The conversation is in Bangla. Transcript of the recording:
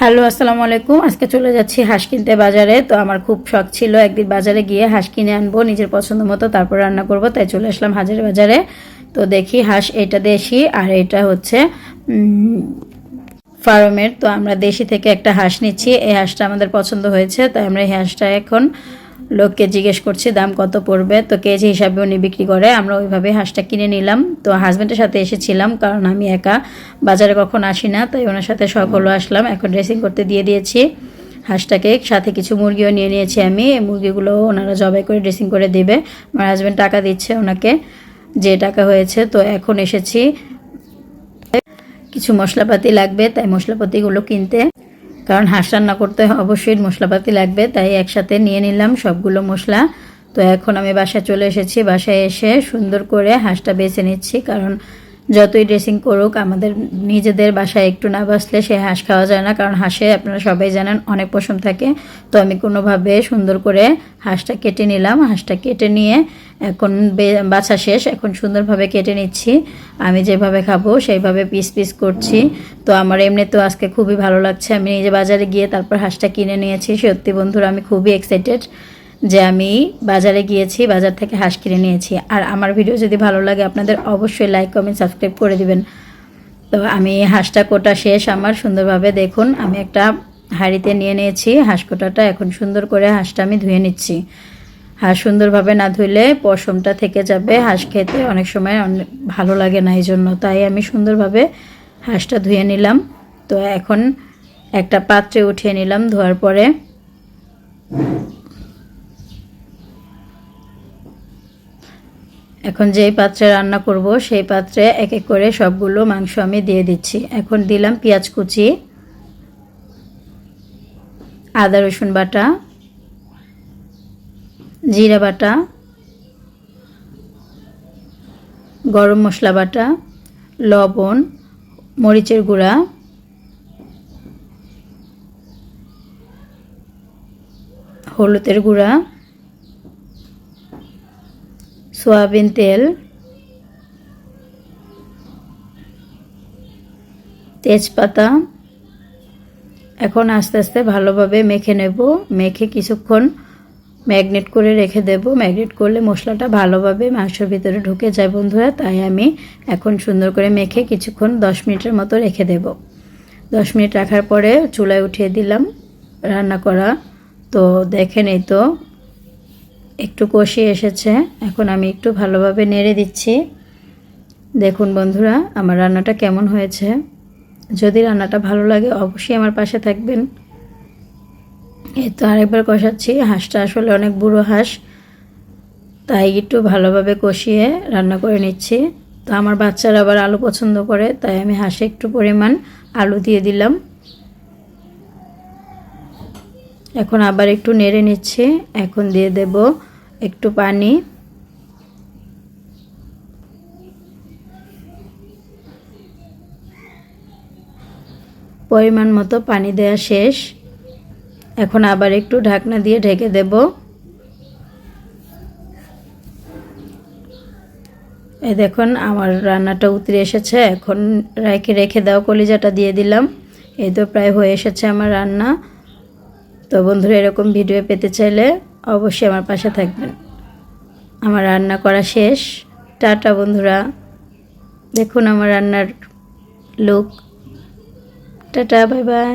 হ্যালো, আসসালামু আলাইকুম। আজকে চলে যাচ্ছি হাঁস কিনতে বাজারে। তো আমার খুব শখ ছিল একদিন বাজারে গিয়ে হাঁস কিনে আনবো নিজের পছন্দ মতো, তারপর রান্না করব। তাই চলে আসলাম হাজারে বাজারে। তো দেখি হাঁস এটা দেশি আর এটা হচ্ছে ফার্মের। তো আমরা দেশি থেকে একটা হাঁস নিচ্ছি। এই হাঁসটা আমাদের পছন্দ হয়েছে, তাই আমরা এই হাঁসটা এখন লোককে জিজ্ঞেস করছি দাম কত পড়বে। তো কেজি হিসাবে উনি বিক্রি করে, আমরা ওইভাবে হাঁসটা কিনে নিলাম। তো হাজব্যান্ডের সাথে এসেছিলাম, কারণ আমি একা বাজারে কখন আসি না, তাই ওনার সাথে সকলে আসলাম। এখন ড্রেসিং করতে দিয়ে দিয়েছি হাঁসটাকে, সাথে কিছু মুরগিও নিয়ে নিয়েছি আমি। এই মুরগিগুলো ওনারা জবাই করে ড্রেসিং করে দেবে। আমার হাজব্যান্ড টাকা দিচ্ছে ওনাকে, যে টাকা হয়েছে। তো এখন এসেছি, কিছু মশলাপাতি লাগবে, তাই মশলাপাতিগুলো কিনতে, কারণ হাঁস রান্না করতে অবশ্যই মশলাপাতি লাগবে। তাই একসাথে নিয়ে নিলাম সবগুলো মশলা। তো এখন আমি বাসায় চলে এসেছি। বাসায় এসে সুন্দর করে হাঁসটা বেছে নিচ্ছি, কারণ যতই ড্রেসিং করুক আমাদের নিজেদের বাসায় একটু না বাসলে সে হাঁস খাওয়া যায় না। কারণ হাঁসে আপনারা সবাই জানেন অনেক পশম থাকে। তো আমি কোনোভাবে সুন্দর করে হাঁসটা কেটে নিলাম। হাঁসটা কেটে নিয়ে এখন বাছা শেষ, এখন সুন্দরভাবে কেটে নিচ্ছি। আমি যেভাবে খাবো সেইভাবে পিস পিস করছি। তো আমার এমনি তো আজকে খুবই ভালো লাগছে, আমি নিজে বাজারে গিয়ে তারপর হাঁসটা কিনে নিয়েছি। সত্যি বন্ধুরা, আমি খুবই এক্সাইটেড যে আমি বাজারে গিয়েছি, বাজার থেকে হাঁস কিনে নিয়েছি। আর আমার ভিডিও যদি ভালো লাগে আপনাদের অবশ্যই লাইক কমেন্ট সাবস্ক্রাইব করে দিবেন। তো আমি হাঁসটা কোটা শেষ আমার সুন্দরভাবে। দেখুন আমি একটা হাঁড়িতে নিয়ে নিয়েছি হাঁস কোটাটা। এখন সুন্দর করে হাঁসটা আমি ধুয়ে নিচ্ছি। হাঁস সুন্দরভাবে না ধুইলে পশমটা থেকে যাবে, হাঁস খেতে অনেক সময় অনেক ভালো লাগে না, এই জন্য। তাই আমি সুন্দরভাবে হাঁসটা ধুয়ে নিলাম। তো এখন একটা পাত্রে উঠিয়ে নিলাম ধোয়ার পরে। এখন যেই পাত্রে রান্না করব সেই পাত্রে এক এক করে সবগুলো মাংস আমি দিয়ে দিচ্ছি। এখন দিলাম পেঁয়াজ কুচি, আদা রসুন বাটা, জিরা বাটা, গরম মশলা বাটা, লবণ, মরিচের গুঁড়া, হলুদের গুঁড়া, সয়াবিন তেল, তেজপাতা। এখন আস্তে আস্তে ভালোভাবে মেখে নেব। মেখে কিছুক্ষণ ম্যাগনেট করে রেখে দেব। ম্যাগনেট করলে মশলাটা ভালোভাবে মাংসের ভিতরে ঢুকে যায় বন্ধুরা। তাই আমি এখন সুন্দর করে মেখে কিছুক্ষণ 10 মিনিটের মতো রেখে দেব। 10 মিনিট রাখার পরে চুলায় উঠিয়ে দিলাম রান্না করা। তো দেখেন এই তো একটু কষিয়ে এসেছে। এখন আমি একটু ভালোভাবে নেড়ে দিচ্ছি। দেখুন বন্ধুরা আমার রান্নাটা কেমন হয়েছে। যদি রান্নাটা ভালো লাগে অবশ্যই আমার পাশে থাকবেন। এই তো আরেকবার কষাচ্ছি। হাঁসটা আসলে অনেক বুড়ো হাঁস, তাই একটু ভালোভাবে কষিয়ে রান্না করে নিচ্ছি। তো আমার বাচ্চারা আবার আলু পছন্দ করে, তাই আমি হাঁসে একটু পরিমাণ আলু দিয়ে দিলাম। এখন আবার একটু নেড়ে নিচ্ছি। এখন দিয়ে দেব একটু পানি। পরিমাণ মতো পানি দেওয়া শেষ। এখন আবার একটু ঢাকনা দিয়ে ঢেকে দেব। এই দেখুন আমার রান্নাটা উতরে এসেছে। এখন রেখে দেওয়া কলিজাটা দিয়ে দিলাম। এই তো প্রায় হয়ে এসেছে আমার রান্না। তো বন্ধুরা এরকম ভিডিও পেতে চাইলে অবশ্যই আমার পাশে থাকবেন। আমার রান্না করা শেষ। টাটা বন্ধুরা, দেখুন আমার রান্নার লুক। Tata, bye bye.